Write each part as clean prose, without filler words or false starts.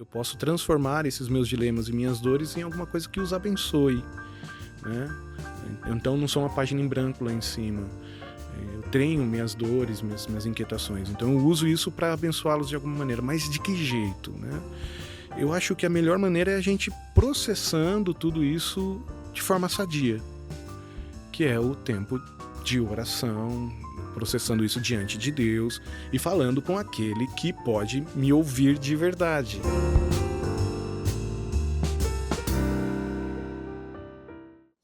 eu posso transformar esses meus dilemas e minhas dores em alguma coisa que os abençoe, né? Então não sou uma página em branco lá em cima. Eu tenho minhas dores, minhas inquietações. Então eu uso isso para abençoá-los de alguma maneira. Mas de que jeito, né? Eu acho que a melhor maneira é a gente processando tudo isso de forma sadia, que é o tempo de oração, processando isso diante de Deus e falando com aquele que pode me ouvir de verdade.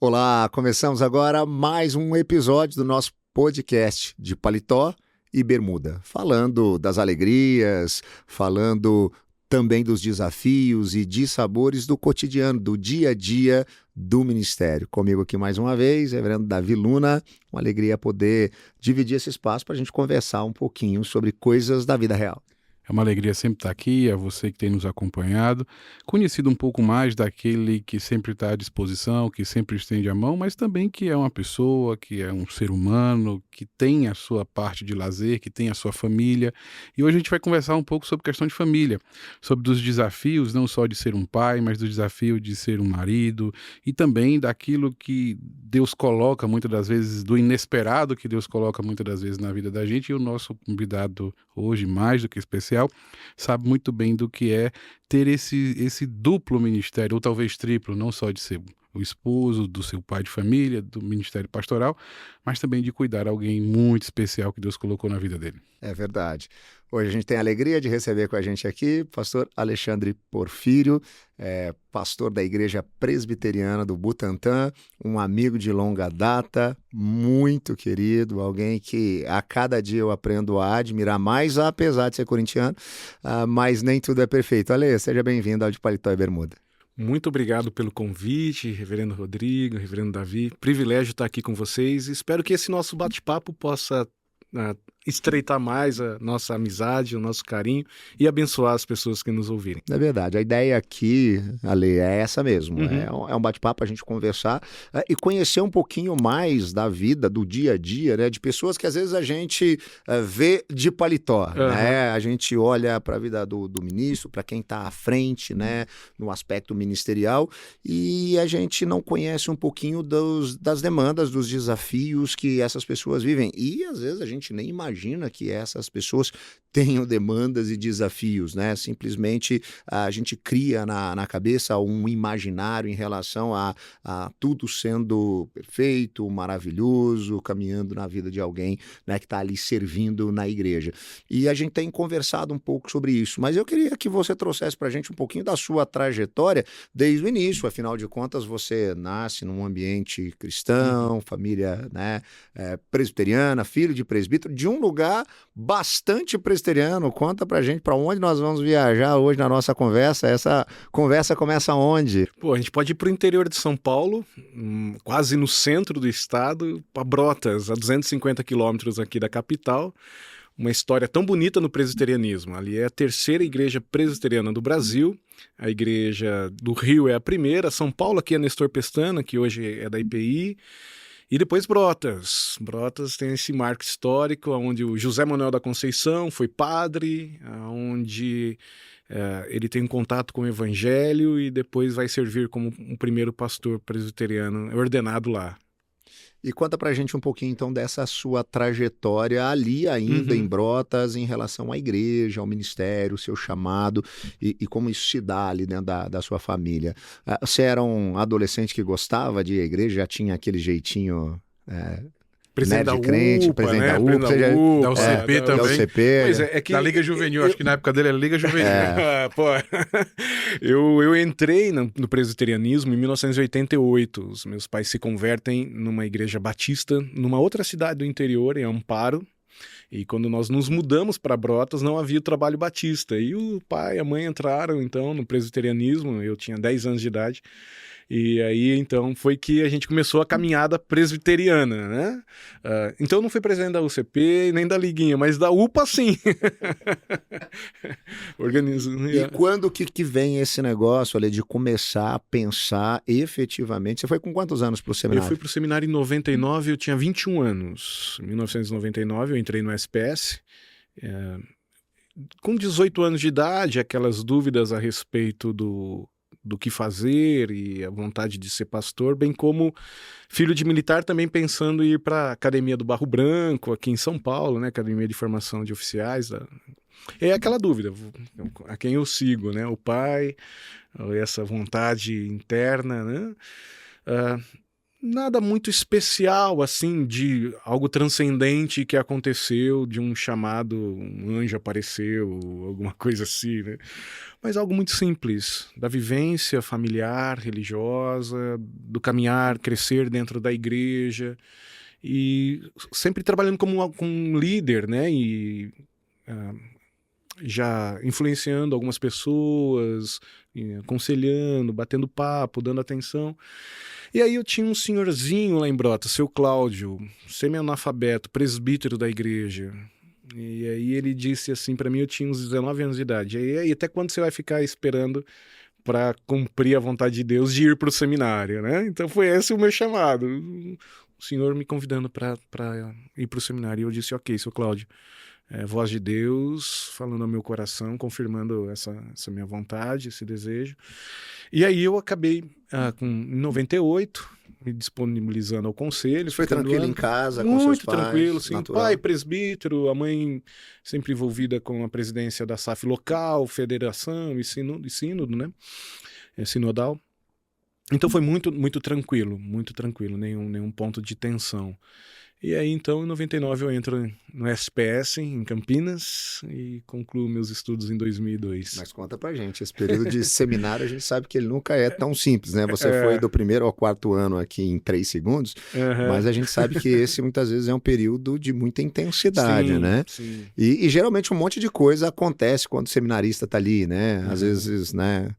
Olá, começamos agora mais um episódio do nosso podcast de paletó e bermuda, falando das alegrias, falando também dos desafios e dissabores do cotidiano, do dia a dia do ministério. Comigo aqui mais uma vez, reverendo Davi Luna, uma alegria poder dividir esse espaço para a gente conversar um pouquinho sobre coisas da vida real. É uma alegria sempre estar aqui, é você que tem nos acompanhado, conhecido um pouco mais daquele que sempre está à disposição, que sempre estende a mão, mas também que é uma pessoa, que é um ser humano, que tem a sua parte de lazer, que tem a sua família. E hoje a gente vai conversar um pouco sobre questão de família, sobre os desafios não só de ser um pai, mas do desafio de ser um marido e também daquilo que Deus coloca muitas das vezes, do inesperado que Deus coloca muitas das vezes na vida da gente. E o nosso convidado hoje, mais do que especial, sabe muito bem do que é ter esse duplo ministério, ou talvez triplo, não só de ser o esposo, do seu pai de família, do ministério pastoral, mas também de cuidar de alguém muito especial que Deus colocou na vida dele. É verdade. Hoje a gente tem a alegria de receber com a gente aqui o pastor Alexandre Porfírio, pastor da Igreja Presbiteriana do Butantã, um amigo de longa data, muito querido, alguém que a cada dia eu aprendo a admirar mais, apesar de ser corintiano, mas nem tudo é perfeito. Ale, seja bem-vindo ao De Paletó e Bermuda. Muito obrigado pelo convite, reverendo Rodrigo, reverendo Davi. Privilégio estar aqui com vocês. Espero que esse nosso bate-papo possa estreitar mais a nossa amizade, o nosso carinho e abençoar as pessoas que nos ouvirem. É verdade, a ideia aqui, Ale, é essa mesmo, é um bate-papo, a gente conversar e conhecer um pouquinho mais da vida, do dia a dia, né, de pessoas que às vezes a gente vê de paletó, né, a gente olha para a vida do ministro, para quem está à frente, né, no aspecto ministerial, e a gente não conhece um pouquinho das demandas, dos desafios que essas pessoas vivem, e às vezes a gente nem imagina que essas pessoas tenham demandas e desafios, né? Simplesmente a gente cria na cabeça um imaginário em relação a tudo sendo perfeito, maravilhoso, caminhando na vida de alguém, né, que está ali servindo na igreja. E a gente tem conversado um pouco sobre isso, mas eu queria que você trouxesse para a gente um pouquinho da sua trajetória desde o início. Afinal de contas, você nasce num ambiente cristão, família, né, presbiteriana, filho de presbítero, de um lugar bastante presbiteriano. Conta pra gente pra onde nós vamos viajar hoje na nossa conversa. Essa conversa começa onde? Pô, a gente pode ir pro interior de São Paulo, quase no centro do estado, para Brotas, a 250 quilômetros aqui da capital. Uma história tão bonita no presbiterianismo. Ali é a terceira igreja presbiteriana do Brasil. A igreja do Rio é a primeira. São Paulo aqui é Nestor Pestana, que hoje é da IPI. E depois Brotas. Brotas tem esse marco histórico, onde o José Manuel da Conceição foi padre, onde ele tem um contato com o evangelho e depois vai servir como um primeiro pastor presbiteriano ordenado lá. E conta pra gente um pouquinho, então, dessa sua trajetória ali ainda em Brotas em relação à igreja, ao ministério, o seu chamado e como isso se dá ali dentro da sua família. Você era um adolescente que gostava de ir à igreja, já tinha aquele jeitinho... Presidente da crente, UPA, presidente né? da UPA, Da UCP também. Da UCP. Pois é que da Liga Juvenil, acho que na época dele era Liga Juvenil. Pô, eu entrei no presbiterianismo em 1988. Os meus pais se convertem numa igreja batista, numa outra cidade do interior, em Amparo. E quando nós nos mudamos para Brotas, não havia o trabalho batista. E o pai e a mãe entraram, então, no presbiterianismo. Eu tinha 10 anos de idade. E aí, então, foi que a gente começou a caminhada presbiteriana, né? Então, não fui presidente da UCP nem da Liguinha, mas da UPA, sim. E quando que vem esse negócio ali de começar a pensar efetivamente? Você foi com quantos anos para o seminário? Eu fui para o seminário em 99, eu tinha 21 anos. Em 1999, eu entrei no SPS. com 18 anos de idade, aquelas dúvidas a respeito do que fazer e a vontade de ser pastor, bem como filho de militar também pensando em ir para a Academia do Barro Branco, aqui em São Paulo, né? Academia de Formação de Oficiais. É aquela dúvida, a quem eu sigo, né? O pai, essa vontade interna, né? Nada muito especial, assim, de algo transcendente que aconteceu, de um chamado, um anjo apareceu, alguma coisa assim, né? Mas algo muito simples, da vivência familiar, religiosa, do caminhar, crescer dentro da igreja e sempre trabalhando como um líder, né? E já influenciando algumas pessoas, aconselhando, batendo papo, dando atenção. E aí eu tinha um senhorzinho lá em Brotas, seu Cláudio, semi-analfabeto, presbítero da igreja. E aí ele disse assim para mim, eu tinha uns 19 anos de idade. E aí, até quando você vai ficar esperando para cumprir a vontade de Deus de ir para o seminário, né? Então foi esse o meu chamado. O senhor me convidando para ir para o seminário. E eu disse, ok, seu Cláudio, voz de Deus falando ao meu coração, confirmando essa minha vontade, esse desejo. E aí eu acabei, em 98, me disponibilizando ao conselho. Foi tranquilo em casa, com seus muito pais? Tranquilo, sim. Natural. Pai, presbítero, a mãe sempre envolvida com a presidência da SAF local, federação e sínodo, né? Sinodal. Então foi muito tranquilo, nenhum ponto de tensão. E aí, então, em 99 eu entro no SPS, em Campinas, e concluo meus estudos em 2002. Mas conta pra gente, esse período de seminário a gente sabe que ele nunca é tão simples, né? Você foi do 1º ao 4º ano aqui em 3 segundos, mas a gente sabe que esse muitas vezes é um período de muita intensidade, sim, né? Sim. E geralmente um monte de coisa acontece quando o seminarista tá ali, né? Às vezes, né?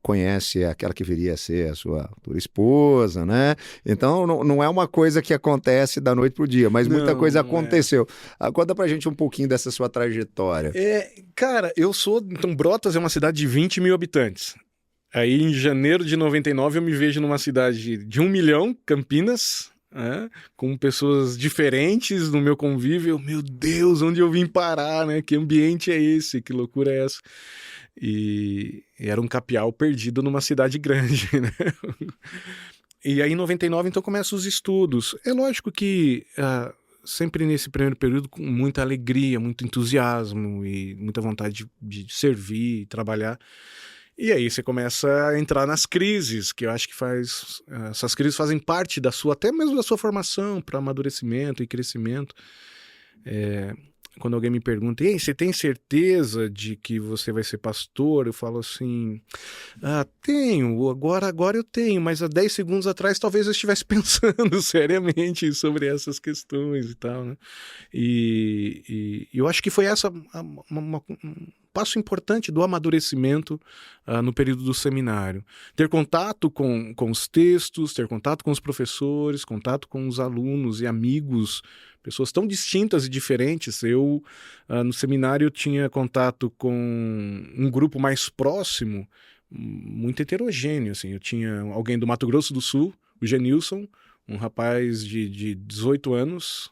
Conhece aquela que viria a ser a sua futura esposa, né? Então não é uma coisa que acontece da noite pro dia, mas muita coisa aconteceu. Conta pra gente um pouquinho dessa sua trajetória. Cara, então Brotas é uma cidade de 20 mil habitantes. Aí em janeiro de 99 eu me vejo numa cidade de 1 milhão, Campinas, com pessoas diferentes no meu convívio. Meu Deus, onde eu vim parar, né? Que ambiente é esse? Que loucura é essa? E era um capial perdido numa cidade grande, né? E aí em 99 então começam os estudos. É lógico que sempre nesse primeiro período com muita alegria, muito entusiasmo e muita vontade de servir e trabalhar. E aí você começa a entrar nas crises, que eu acho que essas crises fazem parte até mesmo da sua formação para amadurecimento e crescimento. Quando alguém me pergunta, ei, você tem certeza de que você vai ser pastor? Eu falo assim, tenho, agora eu tenho, mas há 10 segundos atrás talvez eu estivesse pensando seriamente sobre essas questões e tal, né? E eu acho que foi um passo importante do amadurecimento no período do seminário. Ter contato com os textos, ter contato com os professores, contato com os alunos e amigos, pessoas tão distintas e diferentes. Eu, no seminário, tinha contato com um grupo mais próximo, muito heterogêneo. Assim. Eu tinha alguém do Mato Grosso do Sul, o Genilson, um rapaz de 18 anos.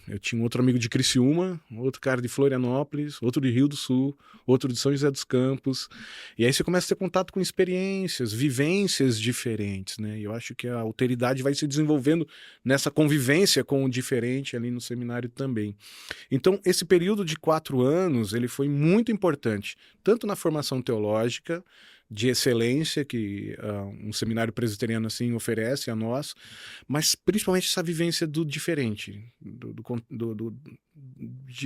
Eu tinha um outro amigo de Criciúma, outro cara de Florianópolis, outro de Rio do Sul, outro de São José dos Campos. E aí você começa a ter contato com experiências, vivências diferentes, né? E eu acho que a alteridade vai se desenvolvendo nessa convivência com o diferente ali no seminário também. Então, esse período de 4 anos, ele foi muito importante, tanto na formação teológica, de excelência que um seminário presbiteriano assim oferece a nós, mas principalmente essa vivência do diferente,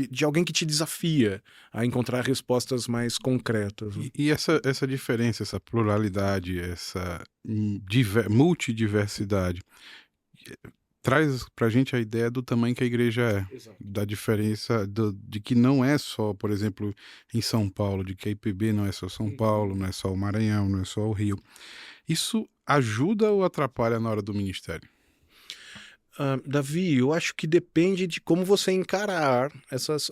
de alguém que te desafia a encontrar respostas mais concretas. E essa diferença, essa pluralidade, essa multidiversidade, traz pra gente a ideia do tamanho que a igreja é. Exato. Da diferença de que não é só, por exemplo, em São Paulo, de que a IPB não é só São Paulo, não é só o Maranhão, não é só o Rio. Isso ajuda ou atrapalha na hora do ministério? Davi, eu acho que depende de como você encarar essas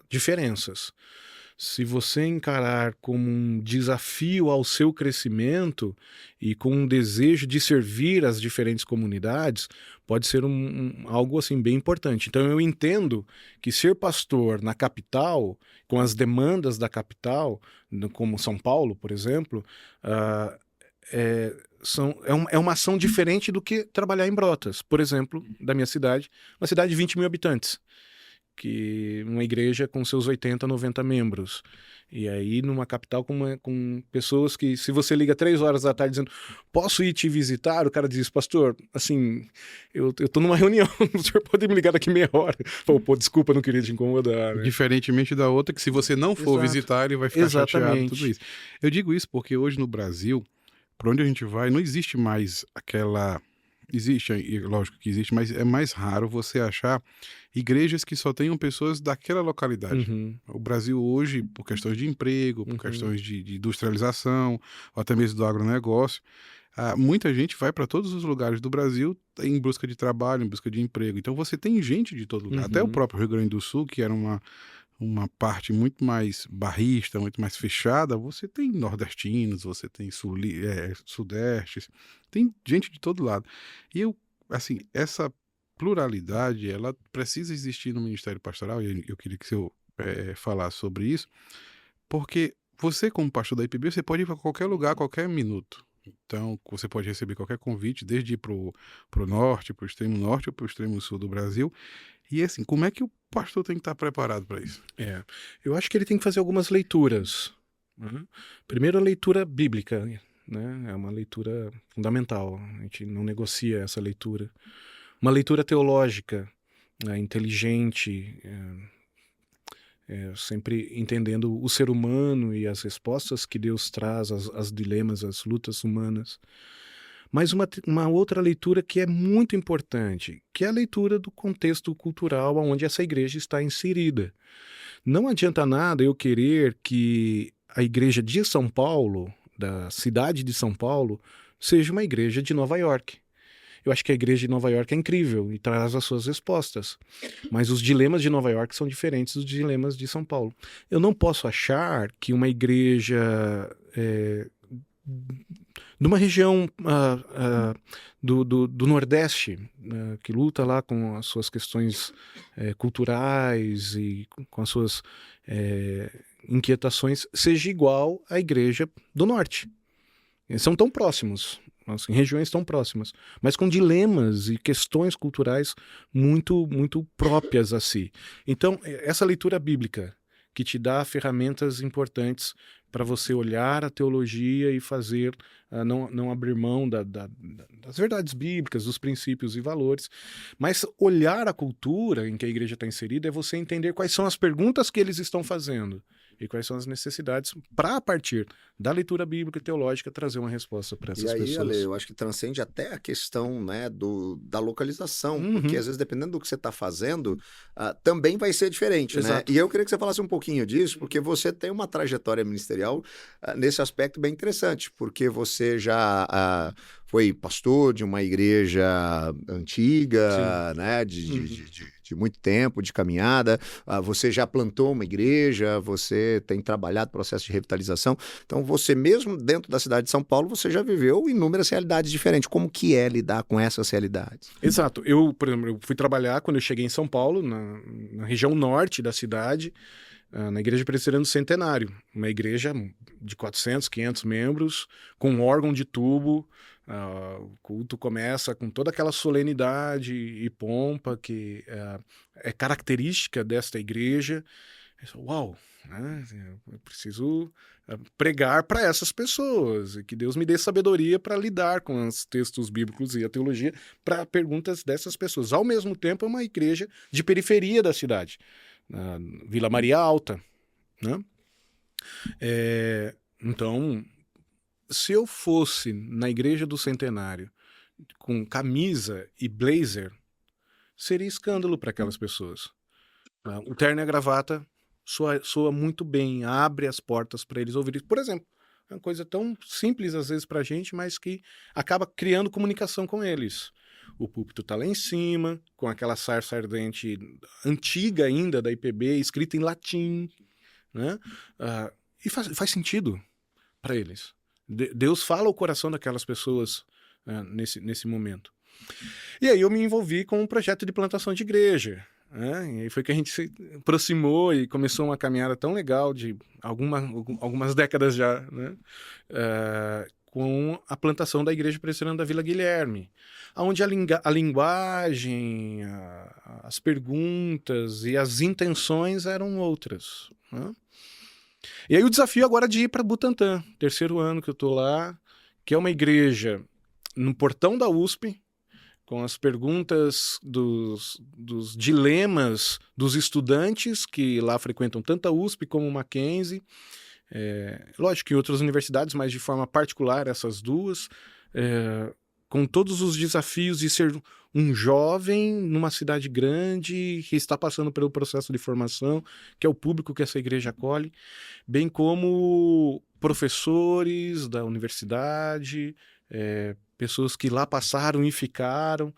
diferenças. Se você encarar como um desafio ao seu crescimento e com um desejo de servir as diferentes comunidades, pode ser algo assim bem importante. Então eu entendo que ser pastor na capital, com as demandas da capital, como São Paulo, por exemplo, é uma ação diferente do que trabalhar em Brotas, por exemplo, da minha cidade, uma cidade de 20 mil habitantes, que uma igreja com seus 80, 90 membros. E aí, numa capital com pessoas que, se você liga 3 horas da tarde dizendo, posso ir te visitar? O cara diz, pastor, assim, eu tô numa reunião, o senhor pode me ligar daqui meia hora? Pô, desculpa, não queria te incomodar. Né? Diferentemente da outra, que se você não for visitar, ele vai ficar chateado, tudo isso. Eu digo isso porque hoje no Brasil, para onde a gente vai, não existe mais aquela... Existe, lógico que existe, mas é mais raro você achar igrejas que só tenham pessoas daquela localidade. Uhum. O Brasil hoje, por questões de emprego, por questões de industrialização, ou até mesmo do agronegócio, muita gente vai para todos os lugares do Brasil em busca de trabalho, em busca de emprego. Então você tem gente de todo lugar. Até o próprio Rio Grande do Sul, que era uma parte muito mais barrista, muito mais fechada, você tem nordestinos, você tem sudestes, tem gente de todo lado. E assim, essa pluralidade, ela precisa existir no Ministério Pastoral, e eu queria que o senhor falasse sobre isso, porque você, como pastor da IPB, você pode ir para qualquer lugar, a qualquer minuto. Então, você pode receber qualquer convite, desde ir para o norte, para o extremo norte ou para o extremo sul do Brasil. E assim, como é que o pastor tem que estar preparado para isso? Eu acho que ele tem que fazer algumas leituras. Né? Primeiro, a leitura bíblica, né? É uma leitura fundamental. A gente não negocia essa leitura. Uma leitura teológica, né? Inteligente, sempre entendendo o ser humano e as respostas que Deus traz, as dilemas, as lutas humanas. Mas uma outra leitura que é muito importante, que é a leitura do contexto cultural onde essa igreja está inserida. Não adianta nada eu querer que a igreja de São Paulo, da cidade de São Paulo, seja uma igreja de Nova York. Eu acho que a igreja de Nova York é incrível e traz as suas respostas. Mas os dilemas de Nova York são diferentes dos dilemas de São Paulo. Eu não posso achar que uma igreja de uma região do Nordeste, que luta lá com as suas questões culturais e com as suas inquietações, seja igual à igreja do Norte. Eles são tão próximos, assim, regiões tão próximas, mas com dilemas e questões culturais muito, muito próprias a si. Então, essa leitura bíblica que te dá ferramentas importantes para você olhar a teologia e fazer, não abrir mão das verdades bíblicas, dos princípios e valores, mas olhar a cultura em que a igreja está inserida é você entender quais são as perguntas que eles estão fazendo e quais são as necessidades para, a partir da leitura bíblica e teológica, trazer uma resposta para essas pessoas. E aí, Ale, eu acho que transcende até a questão, né, da localização, porque às vezes, dependendo do que você está fazendo, também vai ser diferente, né? E eu queria que você falasse um pouquinho disso, porque você tem uma trajetória ministerial nesse aspecto bem interessante, porque você já foi pastor de uma igreja antiga, né, de muito tempo, de caminhada, você já plantou uma igreja, você tem trabalhado processo de revitalização, então você mesmo dentro da cidade de São Paulo, você já viveu inúmeras realidades diferentes. Como que é lidar com essas realidades? Exato. Por exemplo, eu fui trabalhar quando eu cheguei em São Paulo, na região norte da cidade, na Igreja Presbiteriana do Centenário, uma igreja de 400, 500 membros, com um órgão de tubo. O culto começa com toda aquela solenidade e pompa que é característica desta igreja. Uau, né? Eu preciso pregar para essas pessoas e que Deus me dê sabedoria para lidar com os textos bíblicos e a teologia para perguntas dessas pessoas. Ao mesmo tempo, é uma igreja de periferia da cidade, na Vila Maria Alta, né? Então, se eu fosse na Igreja do Centenário com camisa e blazer, seria escândalo para aquelas pessoas. O terno e a gravata soa muito bem, abre as portas para eles ouvirem. Por exemplo, é uma coisa tão simples às vezes para a gente, mas que acaba criando comunicação com eles. O púlpito está lá em cima, com aquela sarça ardente antiga ainda da IPB, escrita em latim, né? E faz sentido para eles. Deus fala ao coração daquelas pessoas nesse momento. E aí eu me envolvi com um projeto de plantação de igreja, né? E aí foi que a gente se aproximou e começou uma caminhada tão legal de algumas décadas já, né? Com a plantação da Igreja Presbiteriana da Vila Guilherme, onde a linguagem, as perguntas e as intenções eram outras, né? E aí o desafio agora de ir para Butantã, 3º ano que eu estou lá, que é uma igreja no portão da USP, com as perguntas dos dilemas dos estudantes que lá frequentam tanto a USP como o Mackenzie, lógico que outras universidades, mas de forma particular essas duas, com todos os desafios de ser um jovem numa cidade grande que está passando pelo processo de formação, que é o público que essa igreja acolhe, bem como professores da universidade, pessoas que lá passaram e ficaram.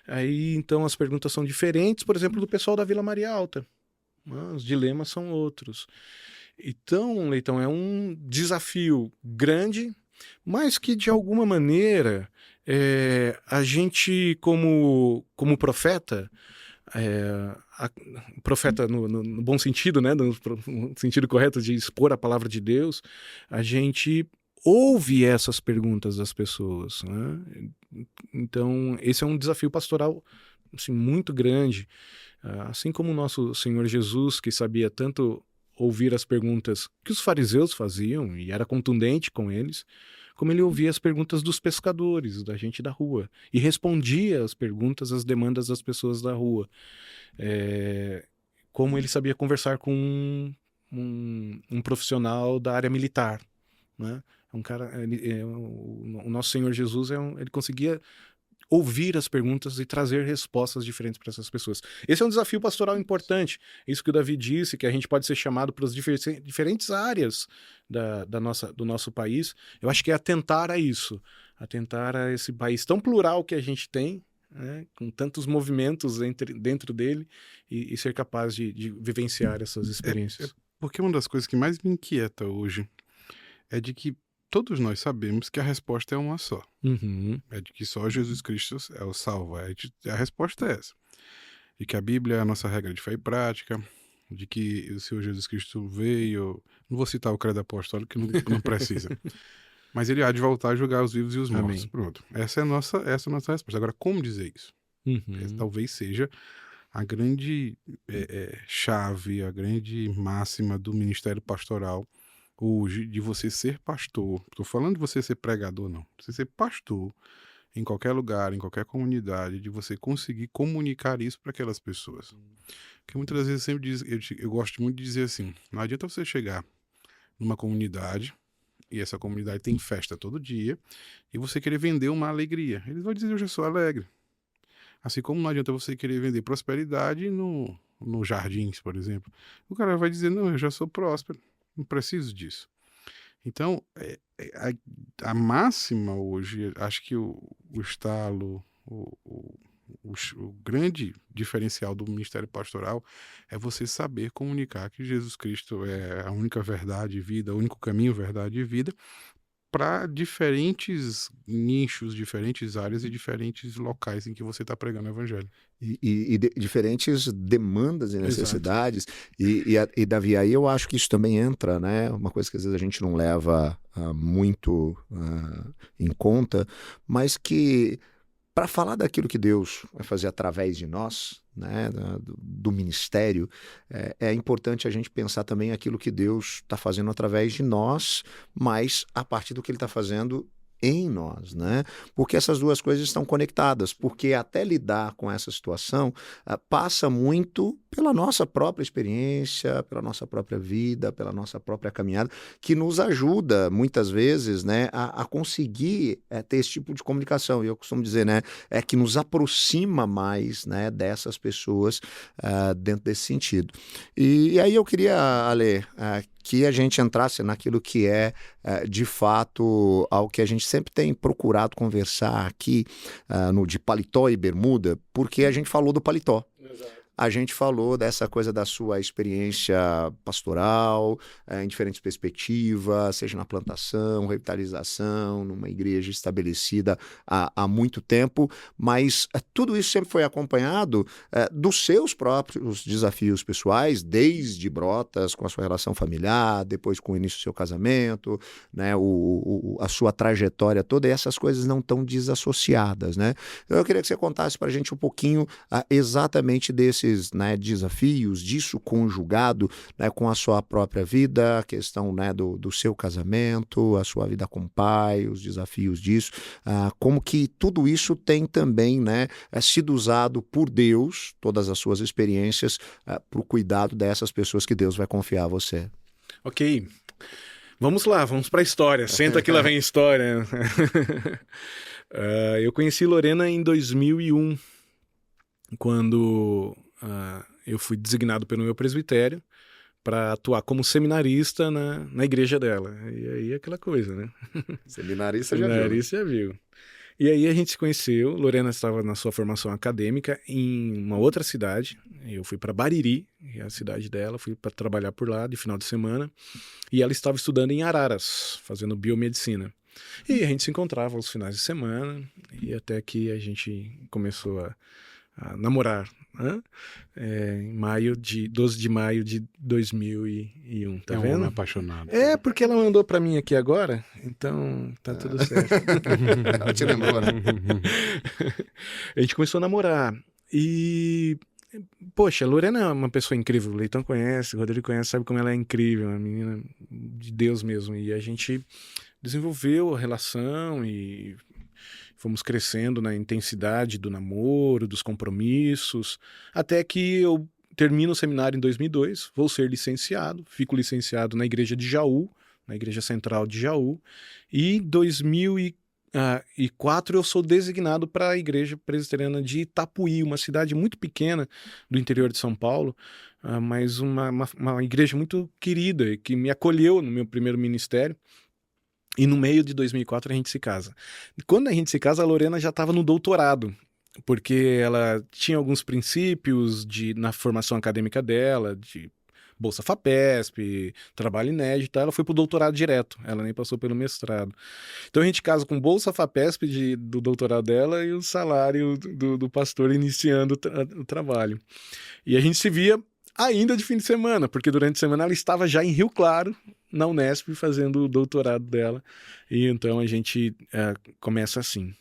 Aí então as perguntas são diferentes, por exemplo, do pessoal da Vila Maria Alta. Os dilemas são outros. Então, Leitão, é um desafio grande, mas que de alguma maneira a gente como profeta, profeta no bom sentido, né, no sentido correto de expor a palavra de Deus, a gente ouve essas perguntas das pessoas, né? Então esse é um desafio pastoral assim, muito grande, assim como o nosso Senhor Jesus, que sabia tanto ouvir as perguntas que os fariseus faziam e era contundente com eles, como ele ouvia as perguntas dos pescadores, da gente da rua, e respondia às perguntas, às demandas das pessoas da rua. Como ele sabia conversar com um profissional da área militar, né? O nosso Senhor Jesus ele conseguia ouvir as perguntas e trazer respostas diferentes para essas pessoas. Esse é um desafio pastoral importante. Isso que o Davi disse, que a gente pode ser chamado para as diferentes áreas do nosso país. Eu acho que é atentar a isso, atentar a esse país tão plural que a gente tem, né, com tantos movimentos dentro dele, e ser capaz de vivenciar essas experiências. Porque uma das coisas que mais me inquieta hoje é de que todos nós sabemos que a resposta é uma só. Uhum. É de que só Jesus Cristo é o salvo. A resposta é essa. De que a Bíblia é a nossa regra de fé e prática, de que o Senhor Jesus Cristo veio... Não vou citar o credo apostólico, que não precisa. Mas ele há de voltar a julgar os vivos e os mortos. Amém. Pronto. Essa é a nossa resposta. Agora, como dizer isso? Uhum. Talvez seja a grande chave, a grande máxima do ministério pastoral hoje, de você ser pastor. Estou falando de você ser pregador, não. Você ser pastor em qualquer lugar, em qualquer comunidade, de você conseguir comunicar isso para aquelas pessoas. Porque muitas das vezes eu gosto muito de dizer assim, não adianta você chegar numa comunidade e essa comunidade tem festa todo dia e você querer vender uma alegria. Eles vão dizer, eu já sou alegre. Assim como não adianta você querer vender prosperidade no Jardins, por exemplo. O cara vai dizer, não, eu já sou próspero. Não preciso disso. Então, a máxima hoje, acho que o estalo, o grande diferencial do ministério pastoral é você saber comunicar que Jesus Cristo é a única verdade e vida, o único caminho, verdade e vida, para diferentes nichos, diferentes áreas e diferentes locais em que você está pregando o evangelho. E diferentes demandas e necessidades. E Davi, aí eu acho que isso também entra, né? Uma coisa que às vezes a gente não leva muito em conta, mas que para falar daquilo que Deus vai fazer através de nós, né, do ministério, é importante a gente pensar também aquilo que Deus está fazendo através de nós, mas a partir do que Ele está fazendo em nós, né? Porque essas duas coisas estão conectadas, porque até lidar com essa situação passa muito pela nossa própria experiência, pela nossa própria vida, pela nossa própria caminhada, que nos ajuda muitas vezes, né, a conseguir ter esse tipo de comunicação. E eu costumo dizer, né, que nos aproxima mais, né, dessas pessoas dentro desse sentido. E aí eu queria, Ale, que a gente entrasse naquilo que é, de fato, algo que a gente sempre tem procurado conversar aqui, no de paletó e bermuda, porque a gente falou do paletó. Exato. a gente falou dessa coisa da sua experiência pastoral, em diferentes perspectivas, seja na plantação, revitalização, numa igreja estabelecida há muito tempo, mas tudo isso sempre foi acompanhado dos seus próprios desafios pessoais, desde Brotas, com a sua relação familiar, depois com o início do seu casamento, né, a sua trajetória toda, e essas coisas não estão desassociadas, né? Então eu queria que você contasse para a gente um pouquinho exatamente desses, né, desafios, disso conjugado, né, com a sua própria vida, a questão, né, do seu casamento, a sua vida com o pai, os desafios disso, como que tudo isso tem também, né, sido usado por Deus, todas as suas experiências, para o cuidado dessas pessoas que Deus vai confiar a você. Ok. Vamos lá, vamos para a história. Senta que lá vem a história. Eu conheci Lorena em 2001, quando eu fui designado pelo meu presbitério para atuar como seminarista na igreja dela. E aí aquela coisa, né? Seminarista já viu. E aí a gente se conheceu. Lorena estava na sua formação acadêmica em uma outra cidade. Eu fui para Bariri, que é a cidade dela, fui para trabalhar por lá de final de semana. E ela estava estudando em Araras, fazendo biomedicina. E a gente se encontrava aos finais de semana, e até que a gente começou a namorar, né? Em 12 de maio de 2001, tá vendo? É um homem apaixonado. É, porque ela mandou pra mim aqui agora, então tá tudo certo. Ela te lembrou, né? A gente começou a namorar, e... Poxa, a Lorena é uma pessoa incrível, o Leitão conhece, o Rodrigo conhece, sabe como ela é incrível, uma menina de Deus mesmo, e a gente desenvolveu a relação e fomos crescendo na intensidade do namoro, dos compromissos, até que eu termino o seminário em 2002, vou ser licenciado, fico licenciado na igreja de Jaú, na igreja central de Jaú, e em 2004 eu sou designado para a igreja presbiteriana de Itapuí, uma cidade muito pequena do interior de São Paulo, mas uma igreja muito querida e que me acolheu no meu primeiro ministério. E no meio de 2004 a gente se casa. Quando a gente se casa, a Lorena já estava no doutorado, porque ela tinha alguns princípios na formação acadêmica dela, de Bolsa FAPESP, trabalho inédito, ela foi para o doutorado direto, ela nem passou pelo mestrado. Então a gente casa com Bolsa FAPESP do doutorado dela e o salário do pastor iniciando o trabalho. E a gente se via ainda de fim de semana, porque durante a semana ela estava já em Rio Claro, na Unesp, fazendo o doutorado dela, e então a gente começa assim.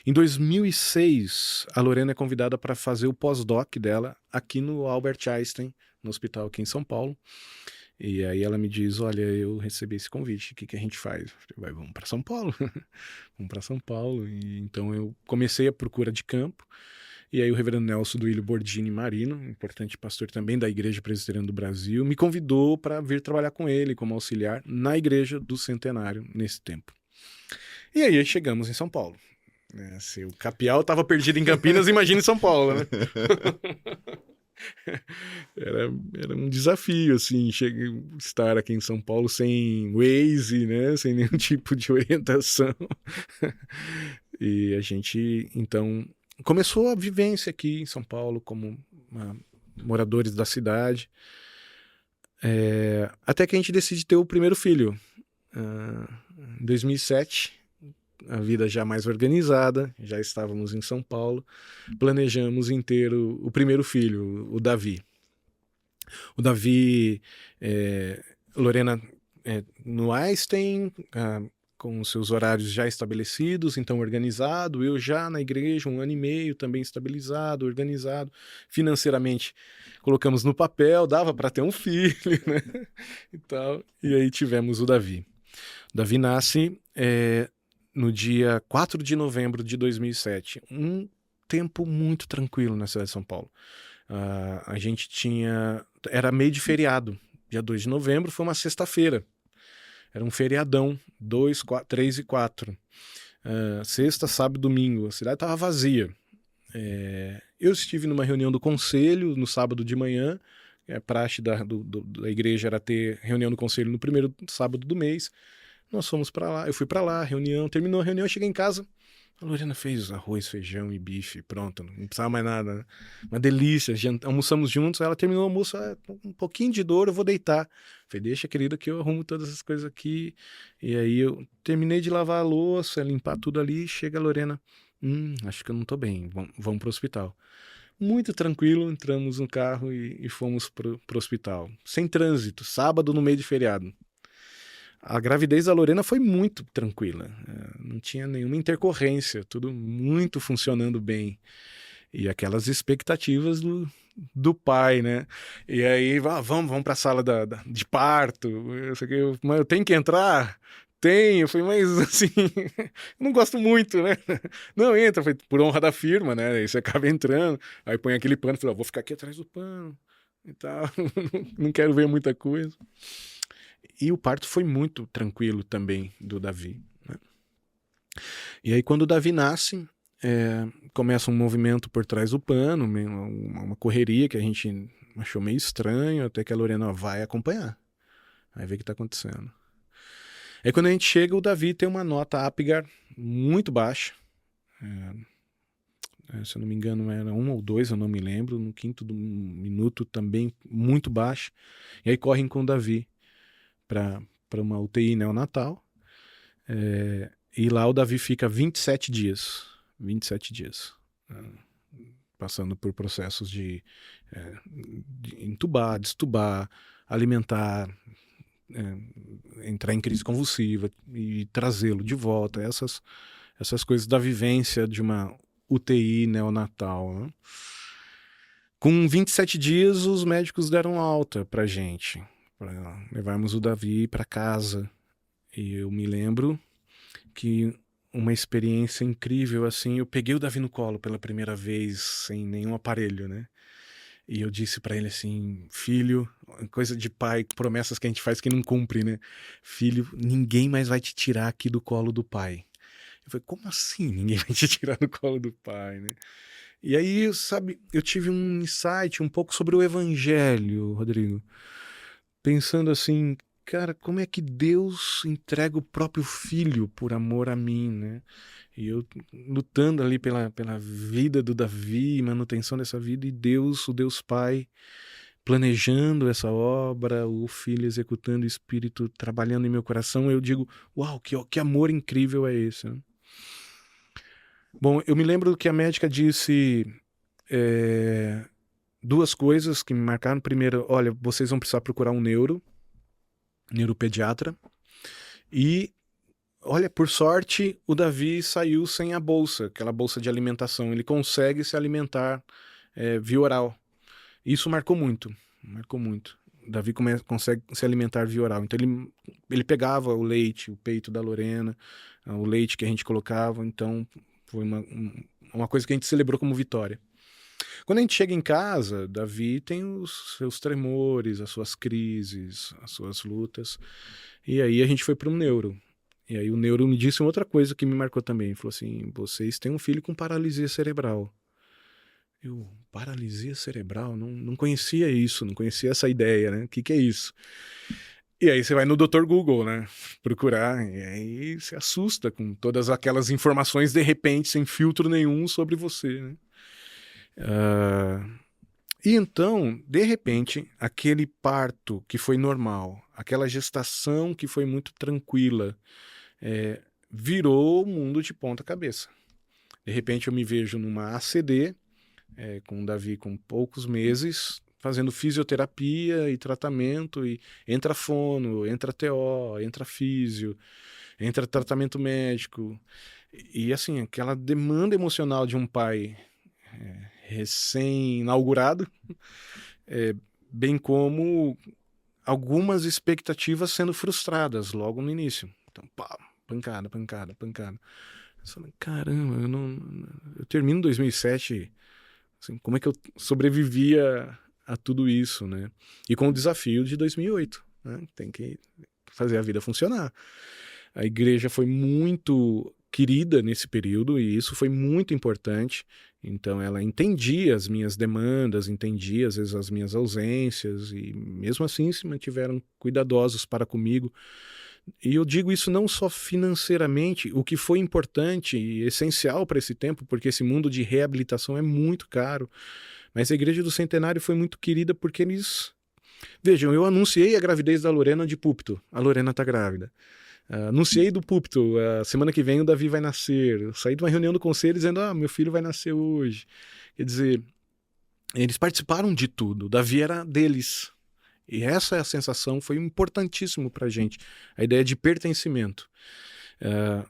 Em 2006, a Lorena é convidada para fazer o pós-doc dela aqui no Albert Einstein, no hospital aqui em São Paulo, e aí ela me diz, olha, eu recebi esse convite, o que a gente faz? Eu falei, vamos para São Paulo, vamos para São Paulo, e então eu comecei a procura de campo. E aí o reverendo Nelson Duílio Bordini Marino, importante pastor também da Igreja Presbiteriana do Brasil, me convidou para vir trabalhar com ele como auxiliar na Igreja do Centenário nesse tempo. E aí chegamos em São Paulo. Se o Capial estava perdido em Campinas, imagina em São Paulo, né? Era um desafio, assim, estar aqui em São Paulo sem Waze, né? Sem nenhum tipo de orientação. E a gente, então... começou a vivência aqui em São Paulo como moradores da cidade, até que a gente decide ter o primeiro filho. Em 2007, a vida já mais organizada, já estávamos em São Paulo, planejamos em ter o primeiro filho, o Davi. O Davi, Lorena no Einstein, com os seus horários já estabelecidos, então organizado, eu já na igreja 1 ano e meio, também estabilizado, organizado, financeiramente colocamos no papel, dava para ter um filho, né? E tal. E aí tivemos o Davi. O Davi nasce no dia 4 de novembro de 2007, um tempo muito tranquilo na cidade de São Paulo. A gente era meio de feriado, dia 2 de novembro foi uma sexta-feira. Era um feriadão, 2, 3 e 4. Sexta, sábado e domingo. A cidade estava vazia. Eu estive numa reunião do conselho no sábado de manhã. A praxe da igreja era ter reunião do conselho no primeiro sábado do mês. Nós fomos para lá. Eu fui para lá, reunião. Terminou a reunião, cheguei em casa. A Lorena fez arroz, feijão e bife, pronto, não precisava mais nada, né? Uma delícia, almoçamos juntos, ela terminou o almoço, um pouquinho de dor, eu vou deitar. Falei, deixa, querida, que eu arrumo todas as coisas aqui. E aí eu terminei de lavar a louça, limpar tudo ali, chega a Lorena, acho que eu não tô bem, vamos pro hospital. Muito tranquilo, entramos no carro e fomos pro hospital. Sem trânsito, sábado no meio de feriado. A gravidez da Lorena foi muito tranquila, não tinha nenhuma intercorrência, tudo muito funcionando bem. E aquelas expectativas do pai, né? E aí, vamos para a sala de parto, mas eu tenho que entrar? Tenho. Eu falei, mas assim, eu não gosto muito, né? Não, entra, foi por honra da firma, né? Aí você acaba entrando, aí põe aquele pano, fala, vou ficar aqui atrás do pano e tal, não quero ver muita coisa. E o parto foi muito tranquilo também do Davi, né? E aí quando o Davi nasce, começa um movimento por trás do pano, uma correria que a gente achou meio estranho, até que a Lorena vai acompanhar. Aí vê o que está acontecendo. Aí quando a gente chega, o Davi tem uma nota Apgar muito baixa. Se eu não me engano, era 1 ou 2, eu não me lembro. No 5º minuto também muito baixa. E aí correm com o Davi para uma UTI neonatal. E lá o Davi fica 27 dias. 27 dias. Passando por processos de entubar, destubar, alimentar, entrar em crise convulsiva e trazê-lo de volta. Essas coisas da vivência de uma UTI neonatal, né? Com 27 dias, os médicos deram alta pra gente, para levarmos o Davi para casa. E eu me lembro que uma experiência incrível, assim, eu peguei o Davi no colo pela primeira vez, sem nenhum aparelho, né? E eu disse pra ele assim, filho, coisa de pai, promessas que a gente faz que não cumpre, né? Filho, ninguém mais vai te tirar aqui do colo do pai. Eu falei, como assim ninguém vai te tirar do colo do pai, né? E aí, sabe, eu tive um insight um pouco sobre o evangelho, Rodrigo. Pensando assim, cara, como é que Deus entrega o próprio filho por amor a mim, né? E eu lutando ali pela vida do Davi, manutenção dessa vida, e Deus, o Deus Pai, planejando essa obra, o Filho executando, o Espírito trabalhando em meu coração, eu digo, uau, que amor incrível é esse, né? Bom, eu me lembro que a médica disse duas coisas que me marcaram. Primeiro, olha, vocês vão precisar procurar um neuropediatra. E, olha, por sorte, o Davi saiu sem a bolsa, aquela bolsa de alimentação. Ele consegue se alimentar via oral. Isso marcou muito, marcou muito. O Davi consegue se alimentar via oral. Então ele pegava o leite, o peito da Lorena, o leite que a gente colocava. Então foi uma coisa que a gente celebrou como vitória. Quando a gente chega em casa, Davi tem os seus tremores, as suas crises, as suas lutas. E aí a gente foi para um neuro. E aí o neuro me disse uma outra coisa que me marcou também. Ele falou assim, vocês têm um filho com paralisia cerebral. Eu, paralisia cerebral? Não conhecia isso, não conhecia essa ideia, né? O que é isso? E aí você vai no Dr. Google, né? Procurar, e aí se assusta com todas aquelas informações de repente, sem filtro nenhum sobre você, né? E então, de repente, aquele parto que foi normal, aquela gestação que foi muito tranquila, virou o mundo de ponta cabeça. De repente eu me vejo numa ACD, com o Davi com poucos meses, fazendo fisioterapia e tratamento, e entra fono, entra TO, entra físio, entra tratamento médico. E assim, aquela demanda emocional de um pai recém-inaugurado, bem como algumas expectativas sendo frustradas logo no início. Então, pá, pancada. Eu falei, caramba, eu termino 2007, assim, como é que eu sobrevivia a tudo isso, né? E com o desafio de 2008, né? Tem que fazer a vida funcionar. A igreja foi muito querida nesse período e isso foi muito importante. Então ela entendia as minhas demandas, entendia às vezes as minhas ausências e mesmo assim se mantiveram cuidadosos para comigo. E eu digo isso não só financeiramente, o que foi importante e essencial para esse tempo, porque esse mundo de reabilitação é muito caro, mas a Igreja do Centenário foi muito querida porque eles... Vejam, eu anunciei a gravidez da Lorena de púlpito. A Lorena está grávida. Anunciei do púlpito, semana que vem o Davi vai nascer. Eu saí de uma reunião do conselho dizendo, meu filho vai nascer hoje. Quer dizer, eles participaram de tudo. O Davi era deles. E essa é a sensação, foi importantíssimo para a gente. A ideia de pertencimento.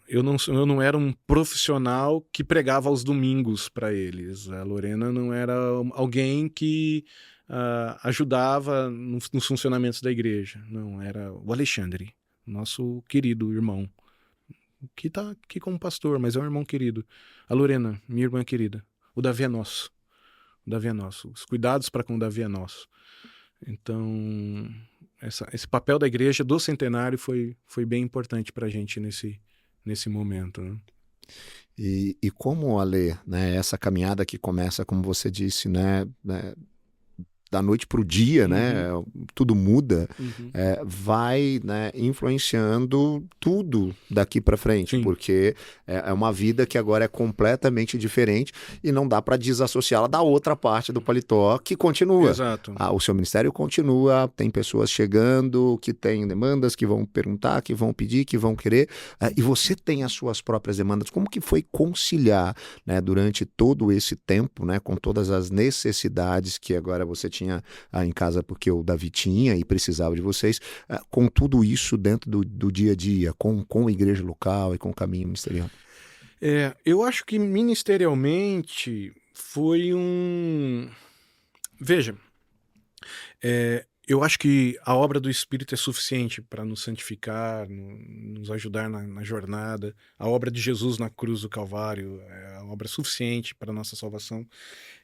Eu não era um profissional que pregava aos domingos para eles. A Lorena não era alguém que ajudava nos funcionamentos da igreja. Não, era o Alexandre, nosso querido irmão, que está aqui como pastor, mas é um irmão querido. A Lorena, minha irmã querida. O Davi é nosso. O Davi é nosso. Os cuidados para com o Davi é nosso. Então, esse papel da igreja do centenário foi bem importante para a gente nesse momento, né? E como, Ale, né, essa caminhada que começa, como você disse, né, da noite para o dia, né, tudo muda, vai, né, influenciando tudo daqui para frente, Sim. porque é uma vida que agora é completamente diferente e não dá para desassociá-la da outra parte do paletó que continua. Exato. O seu ministério continua, tem pessoas chegando, que têm demandas, que vão perguntar, que vão pedir, que vão querer, e você tem as suas próprias demandas. Como que foi conciliar, né, durante todo esse tempo, né, com todas as necessidades que agora você tinha em casa, porque o Davi tinha e precisava de vocês, com tudo isso dentro do dia a dia, com a igreja local e com o caminho ministerial? Eu acho que ministerialmente foi Veja, eu acho que a obra do Espírito é suficiente para nos santificar, nos ajudar na jornada. A obra de Jesus na cruz do Calvário é a obra suficiente para a nossa salvação.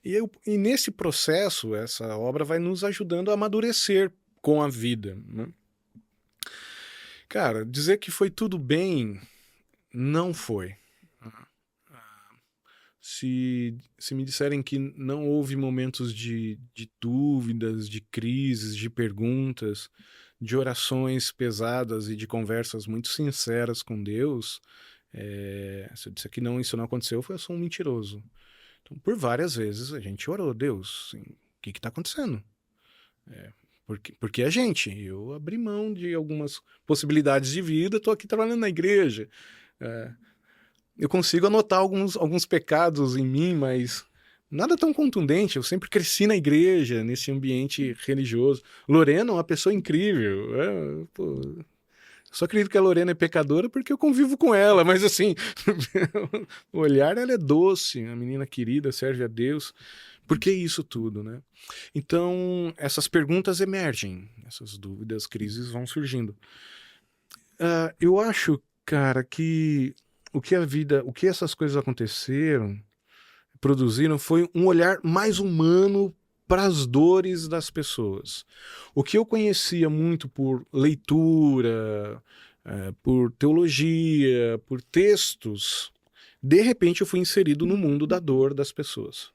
E nesse processo, essa obra vai nos ajudando a amadurecer com a vida, né? Cara, dizer que foi tudo bem, não foi. Se me disserem que não houve momentos de dúvidas, de crises, de perguntas, de orações pesadas e de conversas muito sinceras com Deus, se eu disser que não, isso não aconteceu, eu sou um mentiroso. Então, por várias vezes a gente orou, Deus, assim, o que está acontecendo? Porque a gente, eu abri mão de algumas possibilidades de vida, estou aqui trabalhando na igreja. Eu consigo anotar alguns pecados em mim, mas nada tão contundente. Eu sempre cresci na igreja, nesse ambiente religioso. Lorena é uma pessoa incrível. Só acredito que a Lorena é pecadora porque eu convivo com ela, mas assim, o olhar, ela é doce, a menina querida, serve a Deus. Por que isso tudo, né? Então, essas perguntas emergem, essas dúvidas, crises vão surgindo. Eu acho, cara, que o que essas coisas aconteceram, produziram, foi um olhar mais humano para as dores das pessoas. O que eu conhecia muito por leitura, por teologia, por textos, de repente eu fui inserido no mundo da dor das pessoas.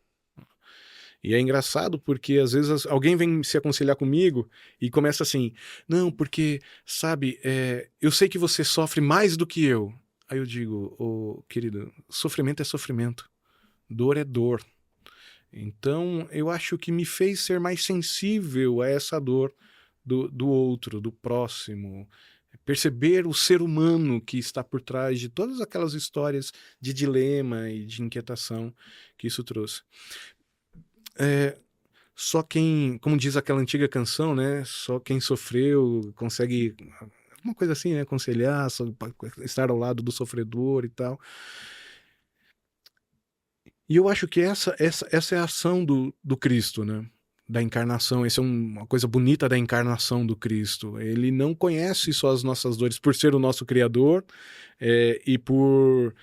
E é engraçado porque às vezes alguém vem se aconselhar comigo e começa assim, não, porque, sabe, eu sei que você sofre mais do que eu. Aí eu digo, querido, sofrimento é sofrimento, dor é dor. Então eu acho que me fez ser mais sensível a essa dor do outro, do próximo, perceber o ser humano que está por trás de todas aquelas histórias de dilema e de inquietação que isso trouxe. Só quem, como diz aquela antiga canção, né? Só quem sofreu consegue, uma coisa assim, né? Aconselhar, estar ao lado do sofredor e tal. E eu acho que essa é a ação do Cristo, né? Da encarnação. Essa é uma coisa bonita da encarnação do Cristo. Ele não conhece só as nossas dores por ser o nosso Criador e por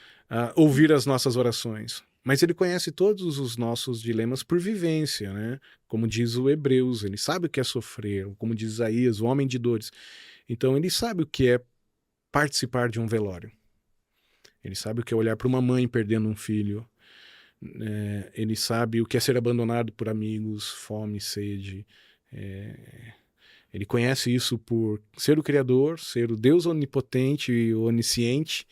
ouvir as nossas orações. Mas ele conhece todos os nossos dilemas por vivência, né? Como diz o Hebreus, ele sabe o que é sofrer, como diz Isaías, o homem de dores. Então ele sabe o que é participar de um velório. Ele sabe o que é olhar para uma mãe perdendo um filho. Ele sabe o que é ser abandonado por amigos, fome, sede. Ele conhece isso por ser o Criador, ser o Deus onipotente e onisciente.